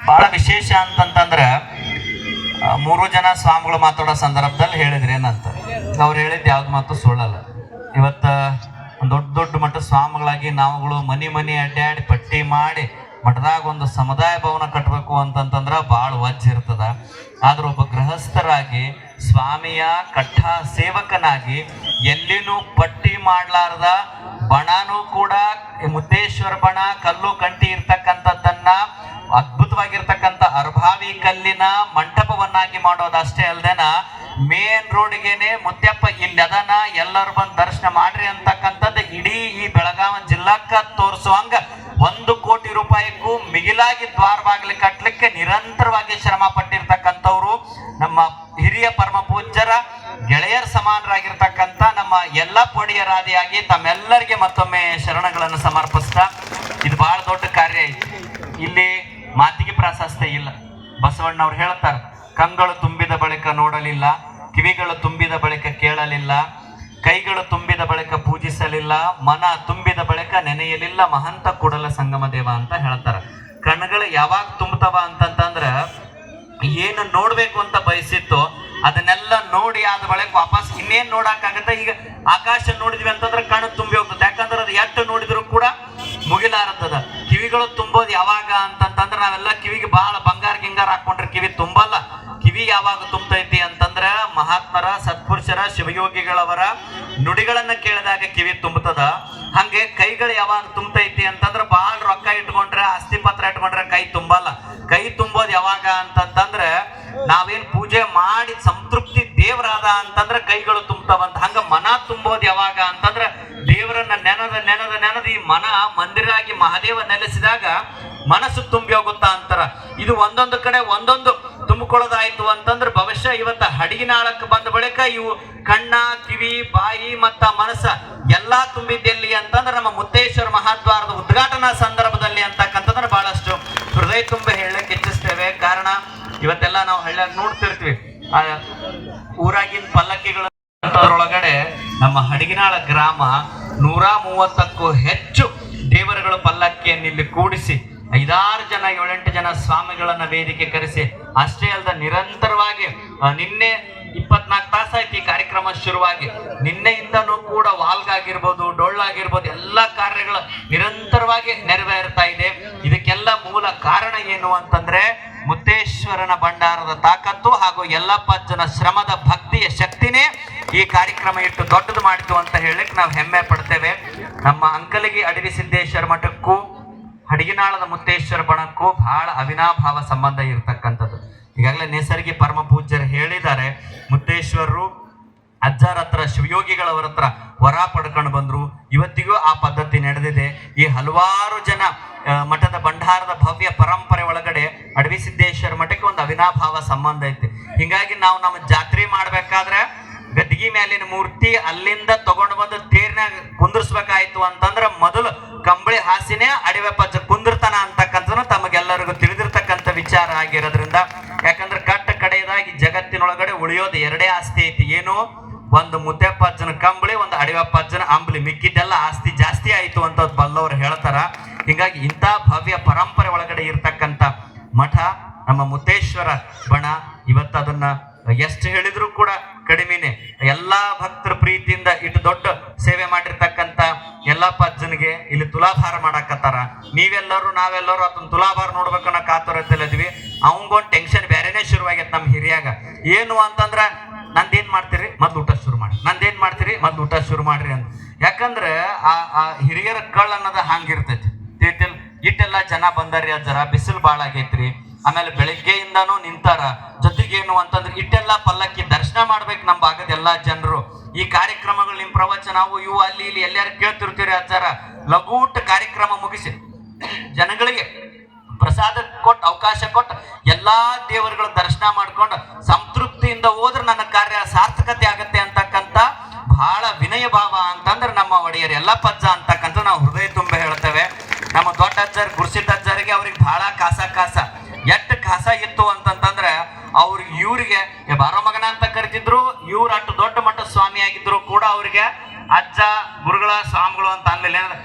ಬಹಳ ವಿಶೇಷ ಅಂತಂತಂದ್ರ ಮೂರು ಜನ ಸ್ವಾಮಿಗಳು ಮಾತಾಡೋ ಸಂದರ್ಭದಲ್ಲಿ ಹೇಳಿದ್ರಿ ಏನಂತ ಅವ್ರು ಹೇಳಿದ್ ಯಾವ್ದು ಮಾತು ಸುಳ್ಳಲ್ಲ. ಇವತ್ತ ದೊಡ್ಡ ದೊಡ್ಡ ಮಠ ಸ್ವಾಮಿಗಳಾಗಿ ನಾವುಗಳು ಮನಿ ಅಡ್ಡಾಡಿ ಪಟ್ಟಿ ಮಾಡಿ ಮಠದಾಗ ಒಂದು ಸಮುದಾಯ ಭವನ ಕಟ್ಟಬೇಕು ಅಂತಂತಂದ್ರ ಭಾಳ ವಜ್ಜ ಇರ್ತದ. ಆದ್ರೆ ಒಬ್ಬ ಗೃಹಸ್ಥರಾಗಿ ಸ್ವಾಮಿಯ ಕಟ್ಟ ಸೇವಕನಾಗಿ ಎಲ್ಲಿನೂ ಪಟ್ಟಿ ಮಾಡ್ಲಾರ್ದ ಬಣನೂ ಕೂಡ ಮುದ್ದೇಶ್ವರ ಬಣ ಕಲ್ಲು ಕಂಟಿ ಇರ್ತಕ್ಕಂಥದ್ದನ್ನ ಅದ್ಭುತವಾಗಿರ್ತಕ್ಕಂಥ ಅರ್ಭಾವಿ ಕಲ್ಲಿನ ಮಂಟಪವನ್ನಾಗಿ ಮಾಡೋದಷ್ಟೇ ಅಲ್ದೇನ ಮೇನ್ ರೋಡ್ಗೆನೆ ಮುತ್ಯಪ್ಪ ಇಲ್ಲಿ ಅದನ ಎಲ್ಲರೂ ಬಂದು ದರ್ಶನ ಮಾಡ್ರಿ ಅಂತಕ್ಕಂಥದ್ದು ಇಡೀ ಈ ಬೆಳಗಾವಿ ಜಿಲ್ಲಾಕ್ಕ ತೋರಿಸುವಂಗ 1 ಕೋಟಿ ರೂಪಾಯಿಗೂ ಮಿಗಿಲಾಗಿ ದ್ವಾರ ಬಾಗಿಲು ಕಟ್ಟಲಿಕ್ಕೆ ನಿರಂತರವಾಗಿ ಶ್ರಮ ಪಟ್ಟಿರ್ತಕ್ಕಂಥವ್ರು ನಮ್ಮ ಹಿರಿಯ ಪರಮ ಪೂಜ್ಯರ ಗೆಳೆಯರ ಸಮಾನರಾಗಿರ್ತಕ್ಕಂಥ ನಮ್ಮ ಎಲ್ಲ ಪೊಡಿಯರಾದಿಯಾಗಿ ತಮ್ಮೆಲ್ಲರಿಗೆ ಮತ್ತೊಮ್ಮೆ ಶರಣಗಳನ್ನು ಸಮರ್ಪಿಸ್ತಾ ಇದು ಬಹಳ ದೊಡ್ಡ ಕಾರ್ಯ ಐತಿ. ಇಲ್ಲಿ ಮಾತಿಗೆ ಪ್ರಾಶಸ್ತ್ಯ ಇಲ್ಲ. ಬಸವಣ್ಣವ್ರು ಹೇಳ್ತಾರೆ, ಕಂಗಳು ತುಂಬಿದ ಬಳಿಕ ನೋಡಲಿಲ್ಲ, ಕಿವಿಗಳು ತುಂಬಿದ ಬಳಿಕ ಕೇಳಲಿಲ್ಲ, ಕೈಗಳು ತುಂಬಿದ ಬಳಿಕ ಪೂಜಿಸಲಿಲ್ಲ, ಮನ ತುಂಬಿದ ಬಳಿಕ ನೆನೆಯಲಿಲ್ಲ, ಮಹಂತ ಕೂಡಲ ಸಂಗಮ ದೇವ ಅಂತ ಹೇಳ್ತಾರ. ಕಣ್ಣುಗಳು ಯಾವಾಗ ತುಂಬತಾವ ಅಂತಂತಂದ್ರ ಏನು ನೋಡ್ಬೇಕು ಅಂತ ಬಯಸಿತ್ತು ಅದನ್ನೆಲ್ಲ ನೋಡಿ ಆದ ಬಳಿಕ ವಾಪಸ್ ಇನ್ನೇನ್ ನೋಡಕ್ಕಾಗತ್ತೆ. ಈಗ ಆಕಾಶ ನೋಡಿದ್ವಿ ಅಂತಂದ್ರೆ ಕಣ್ಣು ತುಂಬಿ ಹೋಗ್ತದೆ, ಯಾಕಂದ್ರೆ ಅದು ಎಷ್ಟು ನೋಡಿದ್ರು ಕೂಡ ಮುಗಿಲಾರತ್ತದ. ಕಿವಿಗಳು ತುಂಬೋದು ಯಾವಾಗ ಅಂತಂತಂದ್ರೆ ನಾವೆಲ್ಲ ಕಿವಿಗೆ ಬಹಳ ಬಂಗಾರ ಗಿಂಗಾರ ಹಾಕೊಂಡ್ರೆ ಕಿವಿ ತುಂಬಲ್ಲ. ಕಿವಿ ಯಾವಾಗ ತುಂಬತೈತಿ ಅಂತಂದ್ರ ಮಹಾತ್ಮರ ಸತ್ಪುರುಷರ ಶಿವಯೋಗಿಗಳವರ ನುಡಿಗಳನ್ನ ಕೇಳಿದಾಗ ಕಿವಿ ತುಂಬತದ. ಹಂಗೆ ಕೈಗಳು ಯಾವಾಗ ತುಂಬತೈತಿ ಅಂತಂದ್ರ ಬಹಳ ರೊಕ್ಕ ಇಟ್ಕೊಂಡ್ರೆ ಆಸ್ತಿ ಪತ್ರ ಇಟ್ಕೊಂಡ್ರೆ ಕೈ ತುಂಬಲ್ಲ. ಕೈ ತುಂಬೋದು ಯಾವಾಗ ಅಂತಂತಂದ್ರೆ ನಾವೇನ್ ಪೂಜೆ ಮಾಡಿ ಸಂತೃಪ್ತಿ ದೇವರಾದ ಅಂತಂದ್ರೆ ಕೈಗಳು ತುಂಬತಾವಂತ. ಹಂಗ ಮನ ತುಂಬೋದು ಯಾವಾಗ ಅಂತಂದ್ರೆ ದೇವರನ್ನ ನೆನದ ಈ ಮನ ಮಂದಿರಾಗಿ ಮಹಾದೇವ ನೆಲೆಸಿದಾಗ ಮನಸ್ಸು ತುಂಬಿ ಹೋಗುತ್ತಾ ಅಂತಾರ. ಇದು ಒಂದೊಂದು ಕಡೆ ಒಂದೊಂದು ತುಂಬಿಕೊಳ್ಳೋದಾಯ್ತು ಅಂತಂದ್ರೆ ಭವಿಷ್ಯ ಇವತ್ತ ಹಡಗಿನಾಳಕ್ಕೆ ಬಂದ ಬಳಿಕ ಇವು ಕಣ್ಣ ಕಿವಿ ಬಾಯಿ ಮತ್ತ ಮನಸ್ಸ ಎಲ್ಲಾ ತುಂಬಿದ್ದೆಲ್ಲಿ ಅಂತಂದ್ರೆ ನಮ್ಮ ಮುತ್ತೇಶ್ವರ ಮಹಾದ್ವಾರದ ಉದ್ಘಾಟನಾ ಸಂದರ್ಭದಲ್ಲಿ ಅಂತಕ್ಕಂಥದ್ರ ಬಹಳಷ್ಟು ಹೃದಯ ತುಂಬ ಹೇಳಕ್ ಇಚ್ಛಿಸ್ತೇವೆ. ಕಾರಣ ಇವತ್ತೆಲ್ಲ ನಾವು ಹಳ್ಳಿಯಾಗ ನೋಡ್ತಿರ್ತೀವಿ, ಆ ಊರಾಗಿನ ಪಲ್ಲಕ್ಕಿಗಳೊಳಗಡೆ ನಮ್ಮ ಹಡಗಿನಾಳ ಗ್ರಾಮ 130ಕ್ಕೂ ಹೆಚ್ಚು ದೇವರುಗಳು ಪಲ್ಲಕ್ಕಿಯನ್ನು ಇಲ್ಲಿ ಕೂಡಿಸಿ 5-6 ಜನ 7-8 ಜನ ಸ್ವಾಮಿಗಳನ್ನ ವೇದಿಕೆ ಕರೆಸಿ ಅಷ್ಟೇ ಅಲ್ಲದ ನಿರಂತರವಾಗಿ ನಿನ್ನೆ 24 ತಾಸಾಯ್ತು ಈ ಕಾರ್ಯಕ್ರಮ ಶುರುವಾಗಿ. ನಿನ್ನೆಯಿಂದನೂ ಕೂಡ ವಾಲ್ಗಾಗಿರ್ಬೋದು ಡೊಳ್ಳಾಗಿರ್ಬೋದು ಎಲ್ಲ ಕಾರ್ಯಗಳು ನಿರಂತರವಾಗಿ ನೆರವೇರ್ತಾ ಇದೆ. ಇದಕ್ಕೆಲ್ಲ ಮೂಲ ಕಾರಣ ಏನು ಅಂತಂದ್ರೆ ಮುತ್ತೇಶ್ವರನ ಭಂಡಾರದ ತಾಕತ್ತು ಹಾಗೂ ಯಲ್ಲಪ್ಪಜ್ಜನ ಶ್ರಮದ ಭಕ್ತಿಯ ಶಕ್ತಿನೇ ಈ ಕಾರ್ಯಕ್ರಮ ಇಟ್ಟು ದೊಡ್ಡದು ಮಾಡಿತು ಅಂತ ಹೇಳಲಿಕ್ಕೆ ನಾವು ಹೆಮ್ಮೆ ಪಡ್ತೇವೆ. ನಮ್ಮ ಅಂಕಲಗಿ ಅಡವಿಸಿದ್ದೇಶ್ವರ ಮಠಕ್ಕೂ ಹಡಗಿನಾಳದ ಮುತ್ತೇಶ್ವರ ಬಣಕ್ಕೂ ಬಹಳ ಅವಿನಾಭಾವ ಸಂಬಂಧ ಇರತಕ್ಕಂಥದ್ದು. ಈಗಾಗಲೇ ನೇಸರ್ಗಿ ಪರಮ ಪೂಜ್ಯರು ಹೇಳಿದ್ದಾರೆ, ಮುತ್ತೇಶ್ವರರು ಅಜ್ಜರ ಹತ್ರ ಶಿವಯೋಗಿಗಳವರ ಹತ್ರ ವರ ಪಡ್ಕೊಂಡು ಬಂದ್ರು. ಇವತ್ತಿಗೂ ಆ ಪದ್ಧತಿ ನಡೆದಿದೆ. ಈ ಹಲವಾರು ಜನ ಮಠದ ಭಂಡಾರದ ಭವ್ಯ ಪರಂಪರೆ ಒಳಗಡೆ ಅಡವಿಸಿದ್ದೇಶ್ವರ ಮಠಕ್ಕೆ ಒಂದು ಅವಿನಾಭಾವ ಸಂಬಂಧ ಐತಿ. ಹಿಂಗಾಗಿ ನಾವು ನಮ್ಮ ಜಾತ್ರೆ ಮಾಡ್ಬೇಕಾದ್ರೆ ಗದ್ದಿಗೆ ಮೇಲಿನ ಮೂರ್ತಿ ಅಲ್ಲಿಂದ ತಗೊಂಡು ಬಂದು ತೇರಿನಾಗ ಕುಂದರ್ಸ್ಬೇಕಾಯ್ತು ಅಂತಂದ್ರೆ ಮೊದಲು ಕಂಬಳಿ ಹಾಸಿನೇ ಅಡಿವೆಪ್ಪಜ್ಜ ಕುಂದಿರ್ತಾನ ಅಂತಕ್ಕಂಥ ತಮಗೆಲ್ಲರಿಗೂ ತಿಳಿದಿರ್ತಕ್ಕಂಥ ವಿಚಾರ ಆಗಿರೋದ್ರಿಂದ, ಯಾಕಂದ್ರೆ ಕಟ್ಟ ಕಡೆಯದಾಗಿ ಜಗತ್ತಿನೊಳಗಡೆ ಉಳಿಯೋದು 2 ಆಸ್ತಿ ಐತಿ. ಏನು? ಒಂದು ಮುದ್ದೆಪ್ಪಜ್ಜನ ಕಂಬಳಿ, ಒಂದು ಅಡಿವೆಪ್ಪಜ್ಜನ ಅಂಬಲಿ. ಮಿಕ್ಕಿದ್ದೆಲ್ಲ ಆಸ್ತಿ ಜಾಸ್ತಿ ಆಯ್ತು ಅಂತ ಬಲ್ಲವರು ಹೇಳ್ತಾರ. ಹೀಗಾಗಿ ಇಂಥ ಭವ್ಯ ಪರಂಪರೆ ಒಳಗಡೆ ಇರ್ತಕ್ಕಂಥ ಮಠ ನಮ್ಮ ಮುತ್ತೇಶ್ವರ ಬಣ. ಇವತ್ತು ಅದನ್ನ ಎಷ್ಟು ಹೇಳಿದ್ರು ಕೂಡ ಕಡಿಮೆನೆ. ಎಲ್ಲಾ ಭಕ್ತರ ಪ್ರೀತಿಯಿಂದ ಇಟ್ಟು ದೊಡ್ಡ ಸೇವೆ ಮಾಡಿರ್ತಕ್ಕಂಥ ಯಲ್ಲಪ್ಪಜ್ಜನಿಗೆ ಇಲ್ಲಿ ತುಲಾಭಾರ ಮಾಡಾಕತ್ತಾರ. ನಾವೆಲ್ಲರೂ ಅದನ್ನ ತುಲಾಭಾರ ನೋಡ್ಬೇಕನ್ನ ಕಾತುರತೆಲ್ಲಿದ್ವಿ. ಅವಂಗೊಂದು ಟೆನ್ಷನ್ ಬೇರೆನೆ ಶುರುವಾಗೈತೆ ನಮ್ಮ ಹಿರಿಯಾಗ. ಏನು ಅಂತಂದ್ರ ನಂದೇನ್ ಮಾಡ್ತೀರಿ ಮೊದ್ಲು ಊಟ ಶುರು ಮಾಡಿ, ನಂದೇನ್ ಮಾಡ್ತೀರಿ ಮೊದ್ಲು ಊಟ ಶುರು ಮಾಡ್ರಿ ಅಂತ. ಯಾಕಂದ್ರೆ ಆ ಹಿರಿಯರ ಕಳ್ಳ ಅನ್ನೋದ ಹಂಗಿರ್ತೈತಿ. ತಿಳ್ತಿಲ್ ಇಟ್ಟೆಲ್ಲ ಜನ ಬಂದಾರಿ, ಜರ ಬಿಸಿಲು ಬಾಳ ಆಗೈತ್ರಿ, ಆಮೇಲೆ ಬೆಳಿಗ್ಗೆಯಿಂದಾನು ನಿಂತಾರ. ಜೊತೆಗೇನು ಅಂತಂದ್ರೆ ಇಟ್ಟೆಲ್ಲ ಪಲ್ಲಕ್ಕಿ ದರ್ಶನ ಮಾಡ್ಬೇಕು ನಮ್ಮ ಭಾಗದ ಎಲ್ಲಾ ಜನರು. ಈ ಕಾರ್ಯಕ್ರಮಗಳು ನಿಮ್ ಪ್ರವಚನ ಅವು ಇವು ಅಲ್ಲಿ ಇಲ್ಲಿ ಎಲ್ಲಾರು ಕೇಳ್ತಿರ್ತೀರಿ. ಅಜ್ಜಾರ ಲಘೂಟ ಕಾರ್ಯಕ್ರಮ ಮುಗಿಸಿ ಜನಗಳಿಗೆ ಪ್ರಸಾದ ಕೊಟ್ಟು ಅವಕಾಶ ಕೊಟ್ಟು ಎಲ್ಲಾ ದೇವರುಗಳ ದರ್ಶನ ಮಾಡ್ಕೊಂಡು ಸಂತೃಪ್ತಿಯಿಂದ ಹೋದ್ರೆ ನನ್ನ ಕಾರ್ಯ ಸಾರ್ಥಕತೆ ಆಗತ್ತೆ ಅಂತಕ್ಕಂಥ ಬಹಳ ವಿನಯ ಭಾವ ಅಂತಂದ್ರೆ ನಮ್ಮ ಒಡೆಯರು ಯಲ್ಲಪ್ಪಜ್ಜ ಅಂತಕ್ಕಂಥ ನಾವು ಹೃದಯ ತುಂಬ ಹೇಳ್ತೇವೆ. ನಮ್ಮ ದೊಡ್ಡ ಅಜ್ಜರ್ ಗುರುಸಿದ್ದ ಅಜ್ಜರಿಗೆ ಅವ್ರಿಗೆ ಬಹಳ ಕಾಸ ಎಷ್ಟು ಕಾಸ ಇತ್ತು ಅಂತಂತಂದ್ರೆ ಇವ್ರಿಗೆ ಬಾರೋ ಮಗನ ಅಂತ ಕರಿತಿದ್ರು. ಇವ್ರು ಅಷ್ಟು ದೊಡ್ಡ ಮಟ್ಟದ ಸ್ವಾಮಿ ಆಗಿದ್ರು ಕೂಡ ಅವ್ರಿಗೆ ಅಜ್ಜ ಗುರುಗಳ ಸ್ವಾಮಿಗಳು ಅಂತ ಅನ್ಲಿಲ್ಲ.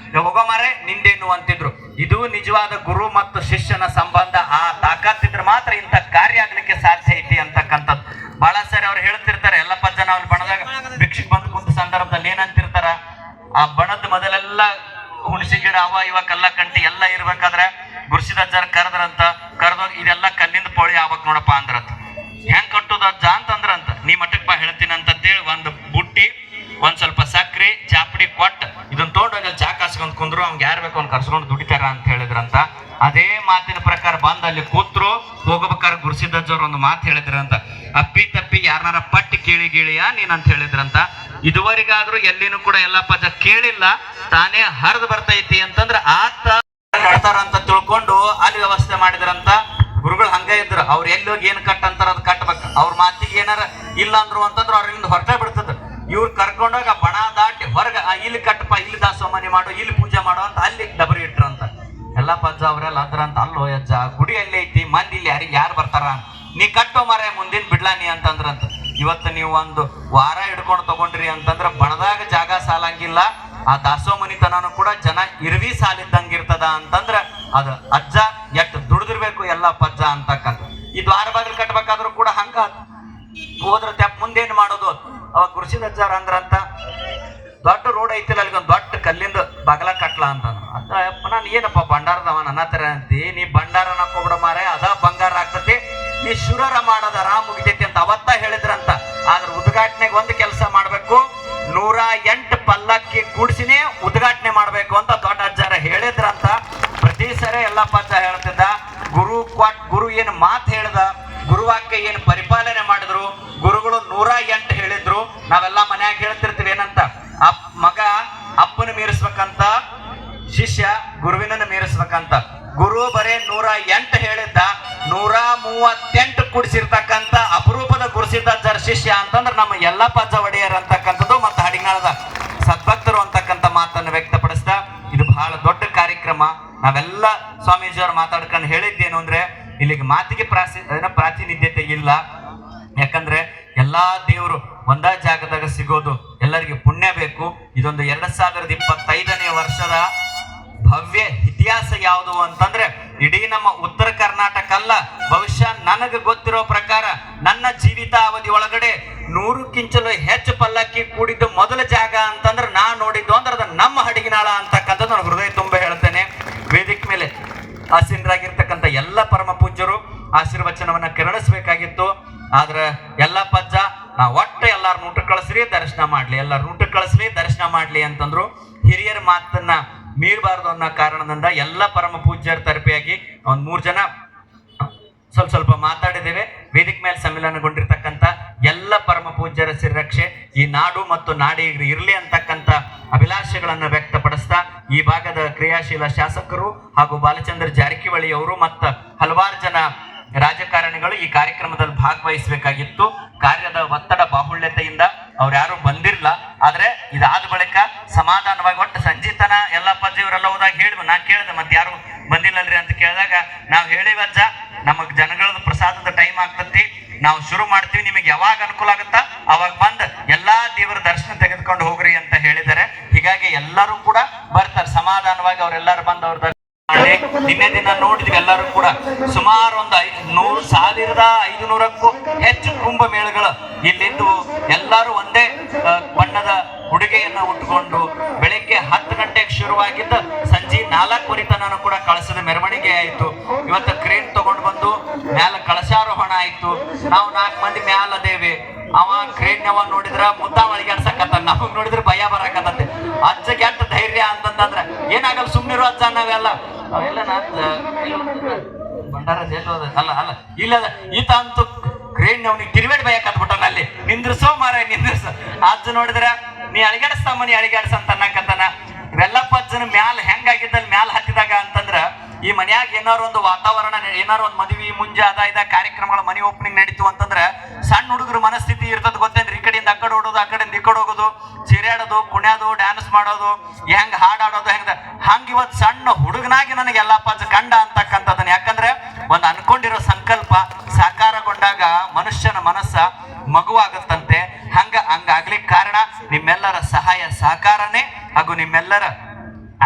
ಹೋಗೋ ಮಾರೆ ನಿಂದೇನು ಅಂತಿದ್ರು. ಇದು ನಿಜವಾದ ಗುರು ಮತ್ತು ಶಿಷ್ಯನ ಸಂಬಂಧ. ಆ ತಾಕತ್ ಆ ಬಣದ ಮೊದಲೆಲ್ಲ ಹುಣಸಿ ಗಿಡ ಅವ ಇವ ಕಲ್ಲ ಕಂಟಿ ಎಲ್ಲ ಇರ್ಬೇಕಾದ್ರೆ ಗುರ್ಸಿದಜ್ಜಾರ ಕರೆದ್ರಂತ, ಕರೆದೋಗಿ ಇದೆಲ್ಲ ಕಲ್ಲಿಂದ ಪೋಳಿ ಆಗ್ಬೇಕ್ ನೋಡಪ್ಪ ಅಂದ್ರಂತ. ಹೆಂಗ್ ಕಟ್ಟುದ ಅಜ್ಜ ಅಂತಂದ್ರಂತ. ನೀ ಮಠಕ್ ಬಾ ಹೇಳ್ತೀನಿ ಅಂತೇಳಿ ಒಂದ್ ಬುಟ್ಟಿ, ಒಂದ್ ಸ್ವಲ್ಪ ಸಕ್ರಿ ಚಾಪಡಿ ಕೊಟ್ಟು ಇದನ್ನ ತೊಗೊಂಡೋಗಿ ಚಾ ಕಾಸ್ಕೊಂಡ್ ಕುಂದ್ರು, ಅವ್ಗೆ ಯಾರು ಬೇಕು ಅವ್ನು ಕರ್ಸ್ಕೊಂಡು ದುಡಿತಾರ ಅಂತ ಹೇಳಿದ್ರಂತ. ಅದೇ ಮಾತಿನ ಪ್ರಕಾರ ಬಂದ್ ಅಲ್ಲಿ ಕೂತ್ರು. ಹೋಗ್ಬೇಕಾದ್ರೆ ಗುರ್ಸಿದಜ್ಜವ್ರು ಒಂದು ಮಾತು ಹೇಳಿದ್ರಂತ, ಅಪ್ಪಿ ತಪ್ಪಿ ಯಾರನಾರ ಪಟ್ಟಿ ಗಿಳಿಯ ನೀನ್ ಅಂತ ಹೇಳಿದ್ರಂತ. ಇದುವರೆಗಾದ್ರೂ ಎಲ್ಲಿನೂ ಕೂಡ ಎಲ್ಲಪ್ಪ ಕೇಳಿಲ್ಲ, ತಾನೇ ಹರಿದು ಬರ್ತೈತಿ ಅಂತಂದ್ರ ಆತ ಕಟ್ತಾರ ಅಂತ ತಿಳ್ಕೊಂಡು ಅಲ್ಲಿ ವ್ಯವಸ್ಥೆ ಮಾಡಿದ್ರಂತ. ಗುರುಗಳು ಹಂಗ ಇದ್ರು, ಅವ್ರು ಎಲ್ಲಿ ಹೋಗಿ ಏನ್ ಕಟ್ ಅಂತಾರ ಅದ್ ಕಟ್ಬೇಕ. ಅವ್ರ ಮಾತಿಗೆ ಏನಾರ ಇಲ್ಲ ಅಂದ್ರು ಅಂತಂದ್ರು ಅವ್ರಿಂದ ಹೊರಟ ಬಿಡ್ತದ. ಇವ್ರು ಕರ್ಕೊಂಡೋಗ ಬಣ ದಾಟಿ ಹೊರಗ ಇಲ್ಲಿ ಕಟ್ಟಪ್ಪ, ಇಲ್ಲಿ ದಾಸೋಮನಿ ಮಾಡು, ಇಲ್ಲಿ ಪೂಜೆ ಮಾಡು ಅಂತ ಅಲ್ಲಿ ಡಬರಿ ಇಟ್ರಂತ. ಎಲ್ಲ ಪಜ್ಜ ಅವ್ರೆಲ್ಲ ಅದ್ರಂತ. ಅಲ್ಲೋ ಅಜ್ಜ ಗುಡಿ ಎಲ್ಲಿ ಐತಿ, ಮಂದಿ ಇಲ್ಲಿ ಯಾರು ಬರ್ತಾರ, ನೀ ಕಟ್ಟೋ ಮಾರ ಮುಂದಿನ ಬಿಡ್ಲಾ ನೀ ಅಂತಂದ್ರಂತ. ಇವತ್ತು ನೀವು ಒಂದು ವಾರ ಹಿಡ್ಕೊಂಡು ತಗೊಂಡ್ರಿ ಅಂತಂದ್ರ ಬಣದಾಗ ಜಾಗ ಸಾಲಂಗಿಲ್ಲ, ಆ ದಾಸೋಮನಿತನೂ ಕೂಡ ಜನ ಇರ್ವಿ ಸಾಲಿದ್ದಂಗಿರ್ತದ ಅಂತಂದ್ರ ಅದ ಅಜ್ಜ ಎಟ್ ದುಡಿದಿರ್ಬೇಕು ಎಲ್ಲ ಪಜ್ಜ ಅಂತಕ್ಕಂಥ. ಈ ದ್ವಾರ ಬಾಗಿಲು ಕಟ್ಬೇಕಾದ್ರೂ ಕೂಡ ಹಂಗ ಹೋದ್ರ ತ್ಯಾಪ್ ಮುಂದೇನ್ ಮಾಡೋದು. ಅವಾಗ ಗುರ್ಸಿದಜ್ಜಾರ ಅಂದ್ರಂತ, ದೊಡ್ಡ ರೋಡ್ ಐತಿಲ್ಲ ಅಲ್ಲಿಗೊಂದು ದೊಡ್ಡ ಕಲ್ಲಿಂದ ಬಾಗಲ ಕಟ್ಲಾ ಅಂತಂದ್ರ. ಅದ ನಾನು ಏನಪ್ಪ ಭಂಡಾರದವ ನನ್ನ ಹತ್ರ ಅಂತಿ, ನೀ ಭಂಡಾರನ ಕೊಬಿಡ ಮಾರೆ, ಅದ ಬಂಗಾರ ಆಗ್ತತಿ, ನೀ ಶುರರ ಮಾಡದ ಮುಗಿತೈತಿ ಅಂತ ಅವತ್ತ ಹೇಳಿದ್ರಂತ. ಆದ್ರ ಉದ್ಘಾಟನೆಗೆ ಒಂದು ಕೆಲಸ ಮಾಡ್ಬೇಕು, 108 ಪಲ್ಲಕ್ಕಿ ಕೂಡ್ಸಿನೇ ಉದ್ಘಾಟನೆ ಮಾಡ್ಬೇಕು ಅಂತ ದೊಡ್ಡ ಅಜ್ಜಾರ ಹೇಳಿದ್ರಂತ. ಪ್ರತಿ ಸರಿ ಎಲ್ಲಪ್ಪ ಅಜ್ಜ ಹೇಳ್ತಿದ್ದ, ಗುರು ಏನ್ ಮಾತು ಹೇಳ್ದ, ಗುರುವಾಕ್ಯ ಏನ್ ಪರಿಪಾಲನೆ ಮಾಡಿದ್ರು, ಗುರುಗಳು 108 ಹೇಳಿದ್ರು. ನಾವೆಲ್ಲ ಮನ್ಯಾಗ ಹೇಳ್ತಿರ್ತೀವಿ ಏನಂತ, ಮಗ ಅಪ್ಪನ ಮೀರಿಸ್ಬೇಕಂತ, ಶಿಷ್ಯ ಗುರುವಿನ ಮೀರಿಸ್ಬೇಕಂತ. ಗುರು ಬರೇ 108 ಹೇಳಿದ್ದ, 138 ಕುಡಿಸಿರ್ತಕ್ಕಂಥ ಅಪರೂಪದ ಗುರುಸಿದಜ್ಜರ ಶಿಷ್ಯ ಅಂತಂದ್ರೆ ನಮ್ಮ ಯಲ್ಲಪ್ಪ ಅಜ್ಜ ಒಡೆಯರ್ ಅಂತಕ್ಕಂಥದ್ದು ಮತ್ತು ಹಡಿನಾಳದ ಸದ್ಭಕ್ತರು ಅಂತಕ್ಕಂಥ ಮಾತನ್ನು ವ್ಯಕ್ತಪಡಿಸ್ತಾ, ಇದು ಬಹಳ ದೊಡ್ಡ ಕಾರ್ಯಕ್ರಮ. ನಾವೆಲ್ಲ ಸ್ವಾಮೀಜಿಯವ್ರು ಮಾತಾಡ್ಕೊಂಡು ಹೇಳಿದ್ದೇನು ಅಂದ್ರೆ, ಇಲ್ಲಿಗೆ ಮಾತಿಗೆ ಪ್ರಾತಿನಿಧ್ಯತೆ ಇಲ್ಲ. ಯಾಕಂದ್ರೆ ಎಲ್ಲಾ ದೇವರು ಒಂದ ಜಾಗದಾಗ ಸಿಗೋದು ಎಲ್ಲರಿಗೆ ಪುಣ್ಯ ಬೇಕು. ಇದೊಂದು 2025ನೇ ವರ್ಷದ ಭವ್ಯ ಇತಿಹಾಸ ಯಾವುದು ಅಂತಂದ್ರೆ, ಇಡೀ ನಮ್ಮ ಉತ್ತರ ಕರ್ನಾಟಕ ಅಲ್ಲ, ಬಹುಶಃ ನನಗೆ ಗೊತ್ತಿರೋ ಪ್ರಕಾರ ನನ್ನ ಜೀವಿತಾವಧಿ ಒಳಗಡೆ 100ಕ್ಕಿಂತಲೂ ಹೆಚ್ಚು ಪಲ್ಲಕ್ಕಿ ಕೂಡಿದ್ದು ಮೊದಲ ಜಾಗ ಅಂತಂದ್ರೆ ನಾ ನೋಡಿದ್ದು ಅಂದ್ರೆ ಅದು ನಮ್ಮ ಹಡಿಗಿನಾಳ ಅಂತಕ್ಕಂಥದ್ದು ನಾನು ಹೃದಯ ತುಂಬ ಹೇಳ್ತೇನೆ. ವೇದಿಕೆ ಮೇಲೆ ಆಸೀನರಾಗಿರ್ತಕ್ಕಂಥ ಎಲ್ಲ ಪರಮ ಪೂಜ್ಯರು ಆಶೀರ್ವಚನವನ್ನ ಕರುಣಿಸ್ಬೇಕಾಗಿತ್ತು. ಆದ್ರೆ ಎಲ್ಲ ಪಜ್ಜ ನಾ ಒಟ್ಟು ಎಲ್ಲಾರು ಊಟಕ್ಕೆ ಕಳಿಸ್ರಿ ದರ್ಶನ ಮಾಡ್ಲಿ, ಎಲ್ಲಾರು ಊಟಕ್ಕೆ ಕಳಿಸ್ಲಿ ದರ್ಶನ ಮಾಡ್ಲಿ ಅಂತಂದ್ರು. ಹಿರಿಯರ ಮಾತನ್ನ ಮೀರಬಾರ್ದು ಅನ್ನೋ ಕಾರಣದಿಂದ ಎಲ್ಲ ಪರಮ ಪೂಜ್ಯರ ತರಪಿಯಾಗಿ ಒಂದ್ 3 ಜನ ಸ್ವಲ್ಪ ಮಾತಾಡಿದ್ದೇವೆ. ವೇದಿಕೆ ಮೇಲೆ ಸಮ್ಮಿಲನಗೊಂಡಿರ್ತಕ್ಕಂಥ ಎಲ್ಲ ಪರಮ ಪೂಜ್ಯರ ಸಿರಕ್ಷೆ ಈ ನಾಡು ಮತ್ತು ನಾಡಿಗರು ಇರ್ಲಿ ಅಂತಕ್ಕಂಥ ಅಭಿಲಾಷೆಗಳನ್ನು ವ್ಯಕ್ತಪಡಿಸ್ತಾ, ಈ ಭಾಗದ ಕ್ರಿಯಾಶೀಲ ಶಾಸಕರು ಹಾಗೂ ಬಾಲಚಂದ್ರ ಜಾರಕಿಹೊಳಿ ಅವರು ಮತ್ತು ಹಲವಾರು ಜನ ರಾಜಕಾರಣಿಗಳು ಈ ಕಾರ್ಯಕ್ರಮದಲ್ಲಿ ಭಾಗವಹಿಸಬೇಕಾಗಿತ್ತು. ಕಾರ್ಯದ ಒತ್ತಡ ಬಾಹುಳ್ಯತೆಯಿಂದ ಅವ್ರು ಯಾರು ಬಂದಿರಲಿಲ್ಲ. ಆದ್ರೆ ಇದಾದ ಬಳಿಕ ಸಮಾಧಾನವಾಗಿ ಒಟ್ಟು ಸಂಜೀತನ ಎಲ್ಲ ಪಜ್ಜಿಯವರೆಲ್ಲ ಹೋದಾಗ ಹೇಳಿದ್ವಿ. ನಾ ಕೇಳಿದೆ ಮತ್ತೆ ಯಾರು ಬಂದಿಲ್ಲಲ್ರಿ ಅಂತ ಕೇಳಿದಾಗ, ನಾವು ಹೇಳಿವಜ್ಜ ನಮಗ್ ಜನಗಳದ ಪ್ರಸಾದದ ಟೈಮ್ ಆಗ್ತತಿ, ನಾವು ಶುರು ಮಾಡ್ತೀವಿ, ನಿಮಗೆ ಯಾವಾಗ ಅನುಕೂಲ ಆಗುತ್ತಾ ಅವಾಗ ಬಂದ್ ಎಲ್ಲಾ ದೇವರ ದರ್ಶನ ತೆಗೆದುಕೊಂಡು ಹೋಗ್ರಿ ಅಂತ ಹೇಳಿದ್ದಾರೆ. ಹೀಗಾಗಿ ಎಲ್ಲರೂ ಕೂಡ ಬರ್ತಾರೆ ಸಮಾಧಾನವಾಗಿ, ಅವರೆಲ್ಲರೂ ಬಂದು ಅವ್ರ ನಿನ್ನೆ ದಿನ ನೋಡಿದ್ವಿ. ಎಲ್ಲರೂ ಕೂಡ ಸುಮಾರು ಒಂದು 1,500ಕ್ಕೂ ಹೆಚ್ಚು ಕುಂಭ ಮೇಳಗಳು ಇಲ್ಲಿದ್ದು ಎಲ್ಲರೂ ಒಂದೇ ಬಣ್ಣದ ಉಡುಗೆಯನ್ನ ಉಟ್ಕೊಂಡು ಬೆಳಿಗ್ಗೆ 10 ಗಂಟೆಗೆ ಶುರುವಾಗಿದ್ದ ಸಂಜೆ 4:15 ತನಕ ಕೂಡ ಕಳಸದ ಮೆರವಣಿಗೆ ಆಯ್ತು. ಇವತ್ತು ಕ್ರೇನ್ ತಗೊಂಡು ಬಂದು ಮ್ಯಾಲ ಕಳಶಾರೋಹಣ ಆಯ್ತು. ನಾವು 4 ಮಂದಿ ಮ್ಯಾಲ ಅದೇವಿ. ಅವ ಕ್ರೇನ್ ಅವ ನೋಡಿದ್ರ ಮುದ್ದಾ ಅಳಿಗಾಡ್ಸಕತ್ತ, ನಮಗ್ ನೋಡಿದ್ರೆ ಭಯ ಬರಾಕತ್ತೆ. ಅಜ್ಜಗೆ ಎಷ್ಟು ಧೈರ್ಯ ಅಂತಂದ್ರೆ ಏನಾಗಲ್ಲ ಸುಮ್ನಿರೋ ಅಜ್ಜ ನಾವೆಲ್ಲ ಅವೆಲ್ಲ ಭಂಡಾರ ಅಲ್ಲ ಇಲ್ಲದ ಈತ ಅಂತೂ ಕ್ರೇನ್ ಅವನಿಗೆ ತಿರುವೇಡ್ ಭಯ ಕತ್ಬಿಟ್ಟಾನ. ಅಲ್ಲಿ ನಿಂದ್ರಸೋ ಮಾರ ನಿಂದ್ರಸ. ಅಜ್ಜ ನೋಡಿದ್ರ ನೀ ಅಳಿಗಾಡ್ಸ್ತಾಮ ನೀ ಅಳಿಗಾಡ್ಸ ಅಂತ ಅನ್ನಕತ್ತಾನ. ಇವೆಲ್ಲಪ್ಪ ಅಜ್ಜನ ಮ್ಯಾಲ ಹೆಂಗಾಗಿದ್ದಲ್ಲಿ ಮ್ಯಾಲ ಹತ್ತಿದಾಗ ಅಂತಂದ್ರ, ಈ ಮನ್ಯಾಗ ಏನಾರು ಒಂದು ವಾತಾವರಣ, ಏನಾರು ಒಂದು ಮದುವೆ ಮುಂಜೆ ಅದ ಕಾರ್ಯಕ್ರಮಗಳ ಮನಿ ಓಪನಿಂಗ್ ನಡೀತು ಅಂತಂದ್ರೆ ಸಣ್ಣ ಹುಡುಗರ ಮನಸ್ಥಿತಿ ಇರ್ತದ ಗೊತ್ತೇನ್ರಿ? ಈ ಕಡೆಯಿಂದ ಆ ಕಡೆ ಓಡೋದು, ಆ ಕಡೆಯಿಂದ ಈ ಕಡೆ ಹೋಗೋದು, ಚೀರಾಡೋದು, ಕುಣ್ಯಾದು, ಡ್ಯಾನ್ಸ್ ಮಾಡೋದು, ಹೆಂಗ್ ಹಾಡಾಡೋದು, ಹಂಗ ಇವತ್ತು ಸಣ್ಣ ಹುಡುಗನಾಗಿ ನನಗೆ ಎಲ್ಲಪ್ಪ ಕಂಡ ಅಂತಕ್ಕಂಥದ್ದನ್ನ. ಯಾಕಂದ್ರೆ ಒಂದು ಅನ್ಕೊಂಡಿರೋ ಸಂಕಲ್ಪ ಸಾಕಾರಗೊಂಡಾಗ ಮನುಷ್ಯನ ಮನಸ್ಸ ಮಗುವಾಗುತ್ತಂತೆ. ಹಂಗಾಗ್ಲಿಕ್ಕೆ ಕಾರಣ ನಿಮ್ಮೆಲ್ಲರ ಸಹಾಯ ಸಹಕಾರನೇ ಹಾಗೂ ನಿಮ್ಮೆಲ್ಲರ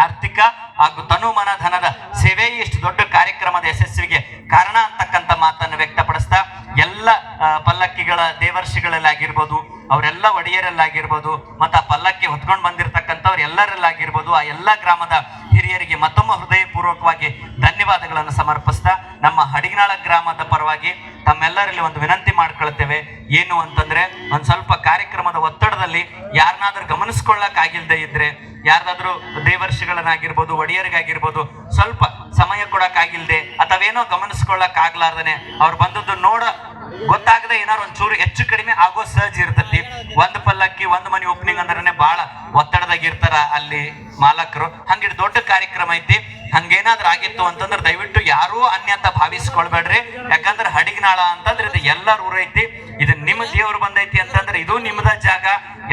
ಆರ್ಥಿಕ ಹಾಗೂ ತನು ಮನ ಧನದ ಸೇವೆ ಇಷ್ಟು ದೊಡ್ಡ ಕಾರ್ಯಕ್ರಮದ ಯಶಸ್ವಿಗೆ ಕಾರಣ ಅಂತಕ್ಕಂಥ ಮಾತನ್ನು ವ್ಯಕ್ತಪಡಿಸ್ತಾ, ಎಲ್ಲ ಪಲ್ಲಕ್ಕಿಗಳ ದೇವರ್ಷಿಗಳಲ್ಲಾಗಿರ್ಬೋದು, ಅವರೆಲ್ಲ ಒಡೆಯರಲ್ಲಾಗಿರ್ಬೋದು, ಮತ್ತು ಆ ಪಲ್ಲಕ್ಕಿ ಹೊತ್ಕೊಂಡು ಬಂದಿರತಕ್ಕಂಥವ್ರು ಎಲ್ಲ ಎಲ್ಲ ಗ್ರಾಮದ ಹಿರಿಯರಿಗೆ ಮತ್ತೊಮ್ಮೆ ಹೃದಯಪೂರ್ವಕವಾಗಿ ಧನ್ಯವಾದಗಳನ್ನು ಸಮರ್ಪಿಸ್ತಾ ನಮ್ಮ ಹಡಿಗನಾಳ ಗ್ರಾಮದ ಪರವಾಗಿ ತಮ್ಮೆಲ್ಲರಲ್ಲಿ ಒಂದು ವಿನಂತಿ ಮಾಡ್ಕೊಳ್ತೇವೆ. ಏನು ಅಂತಂದ್ರೆ, ಒಂದ್ ಸ್ವಲ್ಪ ಕಾರ್ಯಕ್ರಮದ ಒತ್ತಡದಲ್ಲಿ ಯಾರನ್ನಾದ್ರೂ ಗಮನಿಸ್ಕೊಳ್ಳಕ್ ಆಗಿಲ್ದೇ ಇದ್ರೆ, ಯಾರ್ದಾದ್ರೂ ದೇವರ್ಷಿಗಳನ್ನಾಗಿರ್ಬೋದು, ಒಡೆಯರಿಗಾಗಿರ್ಬೋದು ಸ್ವಲ್ಪ ಸಮಯ ಕೊಡಕ್ ಆಗಿಲ್ದೆ ಅಥವಾ ಏನೋ ಗಮನಿಸ್ಕೊಳ್ಳಕ್ ಆಗ್ಲಾರ್ದನೆ ಅವ್ರು ಬಂದದ್ದು ಗೊತ್ತಾಗದೆ ಏನಾರು ಒಂಚೂರು ಹೆಚ್ಚು ಕಡಿಮೆ ಆಗೋ ಸಹಜ ಇರ್ತತಿ. ಒಂದ್ ಪಲ್ಲಕ್ಕಿ ಒಂದ್ ಮನಿ ಓಪನಿಂಗ್ ಅಂದ್ರೆ ಬಹಳ ಒತ್ತಡದಾಗಿರ್ತಾರ ಅಲ್ಲಿ ಮಾಲಕರು. ಹಂಗಿಡ್ ದೊಡ್ಡ ಕಾರ್ಯಕ್ರಮ ಐತಿ, ಹಂಗೇನಾದ್ರೂ ಆಗಿತ್ತು ಅಂತಂದ್ರೆ ದಯವಿಟ್ಟು ಯಾರೂ ಅನ್ಯತಾ ಭಾವಿಸ್ಕೊಳ್ಬೇಡ್ರಿ. ಯಾಕಂದ್ರೆ ಹಡಿಗನಾಳ ಅಂತಂದ್ರೆ ಇದು ಎಲ್ಲರ ಊರ ಐತಿ, ಇದು ನಿಮ್ಮ ದೇವ್ರು ಬಂದೈತಿ ಅಂತಂದ್ರೆ ಇದು ನಿಮ್ದ ಜಾಗ.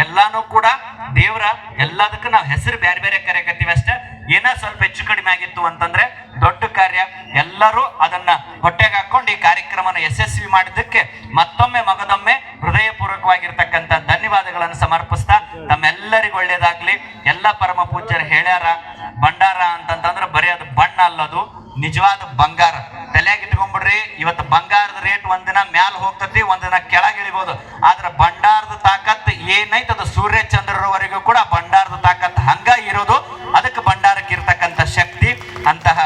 ಎಲ್ಲಾನು ಕೂಡ ದೇವ್ರ ಎಲ್ಲದಕ್ಕೂ ನಾವು ಹೆಸರು ಬೇರೆ ಬೇರೆ ಕರೆಯಕತ್ತೀವಿ ಅಷ್ಟೇ. ಏನೋ ಸ್ವಲ್ಪ ಹೆಚ್ಚು ಕಡಿಮೆ ಆಗಿತ್ತು ಅಂತಂದ್ರೆ ದೊಡ್ಡ ಕಾರ್ಯ. ಎಲ್ಲರೂ ಅದನ್ನ ಹೊಟ್ಟೆಗೆ ಹಾಕೊಂಡು ಈ ಕಾರ್ಯಕ್ರಮನ ಯಶಸ್ವಿ ಮಾಡಿದ್ದಕ್ಕೆ ಮತ್ತೊಮ್ಮೆ ಮಗದೊಮ್ಮೆ ಹೃದಯಪೂರ್ವಕವಾಗಿರ್ತಕ್ಕಂಥ ಧನ್ಯವಾದಗಳನ್ನು ಸಮರ್ಪಿಸ್ತಾ ತಮ್ಮೆಲ್ಲರಿಗೂ ಒಳ್ಳೇದಾಗ್ಲಿ. ಎಲ್ಲ ಪರಮ ಪೂಜ್ಯರು ಹೇಳ್ಯಾರ, ಭಂಡಾರ ಅಂತಂತಂದ್ರೆ ಬರೀ ಅದು ಬಣ್ಣ ಅಲ್ಲದು ನಿಜವಾದ ಬಂಗಾರ. ತಲೆಯಾಗಿ ಇಟ್ಕೊಂಡ್ಬಿಡ್ರಿ, ಇವತ್ತು ಬಂಗಾರದ ರೇಟ್ ಒಂದಿನ ಮ್ಯಾಲ ಹೋಗ್ತತಿ, ಒಂದಿನ ಕೆಳಗೆ ಇಳಿಬಹುದು. ಆದ್ರೆ ಭಂಡಾರದ ತಾಕತ್ ಏನೈತೆ ಅದು ಸೂರ್ಯ ಚಂದ್ರರವರೆಗೂ ಕೂಡ ಭಂಡಾರದ ತಾಕತ್ ಹಂಗ ಇರೋದು. ಅದಕ್ಕೆ ಭಂಡಾರಕ್ಕೆ ಇರ್ತಕ್ಕಂಥ ಶಕ್ತಿ. ಅಂತಹ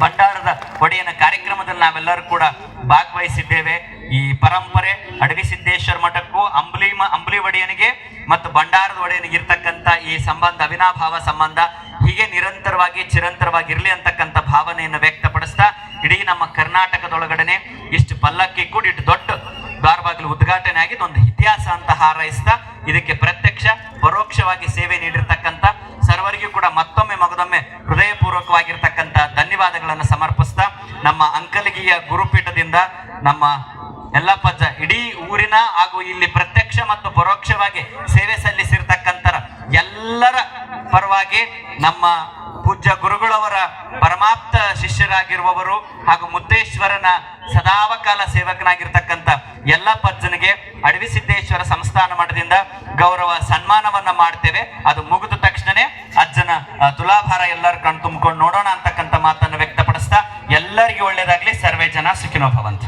ಭಂಡಾರದ ಒಡೆಯನ ಕಾರ್ಯಕ್ರಮದಲ್ಲಿ ನಾವೆಲ್ಲರೂ ಕೂಡ ಭಾಗವಹಿಸಿದ್ದೇವೆ. ಈ ಪರಂಪರೆ ಅಡವಿಸಿದ್ದೇಶ್ವರ ಮಠಕ್ಕೂ ಅಂಬ್ಲಿ ಒಡೆಯನಿಗೆ ಮತ್ತು ಭಂಡಾರದ ಒಡೆಯನಿಗೆ ಇರ್ತಕ್ಕಂಥ ಈ ಸಂಬಂಧ ಅವಿನಾಭಾವ ಸಂಬಂಧ ಹೀಗೆ ನಿರಂತರವಾಗಿ ಚಿರಂತರವಾಗಿ ಇರಲಿ ಅಂತಕ್ಕಂಥ ಭಾವನೆಯನ್ನು ವ್ಯಕ್ತಪಡಿಸ್ತಾ ಇಡೀ ನಮ್ಮ ಕರ್ನಾಟಕದೊಳಗಡೆ ಇಷ್ಟು ಪಲ್ಲಕ್ಕಿ ಕೂಡಿ ಇಟ್ಟು ದೊಡ್ಡ ದ್ವಾರಬಾಗಿಲು ಉದ್ಘಾಟನೆ ಆಗಿದ್ದು ಒಂದು ಇತಿಹಾಸ ಅಂತ ಹಾರೈಸ್ತಾ ಇದಕ್ಕೆ ಪ್ರತ್ಯಕ್ಷ ಪರೋಕ್ಷವಾಗಿ ಸೇವೆ ನೀಡಿರ್ತಕ್ಕಂಥ ಸರ್ವರಿಗೂ ಕೂಡ ಮತ್ತೊಮ್ಮೆ ಮಗದೊಮ್ಮೆ ಹೃದಯಪೂರ್ವಕವಾಗಿರ್ತಕ್ಕಂಥ ಧನ್ಯವಾದಗಳನ್ನು ಸಮರ್ಪಿಸ್ತಾ ನಮ್ಮ ಅಂಕಲಗಿಯ ಗುರುಪೀಠದಿಂದ ನಮ್ಮ ಯಲ್ಲಪ್ಪಜ್ಜ ಇಡೀ ಊರಿನ ಹಾಗೂ ಇಲ್ಲಿ ಪ್ರತ್ಯಕ್ಷ ಮತ್ತು ಪರೋಕ್ಷವಾಗಿ ಸೇವೆ ಸಲ್ಲಿಸಿರ್ತಕ್ಕಂಥ ಎಲ್ಲರ ಪರವಾಗಿ ನಮ್ಮ ಪೂಜ್ಯ ಗುರುಗಳವರ ಪರಮಾಪ್ತ ಶಿಷ್ಯರಾಗಿರುವವರು ಹಾಗೂ ಮುದ್ದೇಶ್ವರನ ಸದಾವಕಾಲ ಸೇವಕನಾಗಿರ್ತಕ್ಕಂಥ ಯಲ್ಲಪ್ಪಜ್ಜನಿಗೆ ಅಡವಿಸಿದ್ದೇಶ್ವರ ಸಂಸ್ಥಾನ ಮಠದಿಂದ ಗೌರವ ಸನ್ಮಾನವನ್ನ ಮಾಡ್ತೇವೆ. ಅದು ಮುಗಿದ ತಕ್ಷಣನೇ ಅಜ್ಜನ ತುಲಾಭಾರ ಎಲ್ಲರೂ ಕಣ್ ತುಂಬಿಕೊಂಡು ನೋಡೋಣ ಅಂತಕ್ಕಂಥ ಮಾತನ್ನು ವ್ಯಕ್ತಪಡಿಸ್ತಾ ಎಲ್ಲರಿಗೂ ಒಳ್ಳೇದಾಗ್ಲಿ. ಸರ್ವೇ ಜನ ಸುಖಿನೋ ಭವಂತು.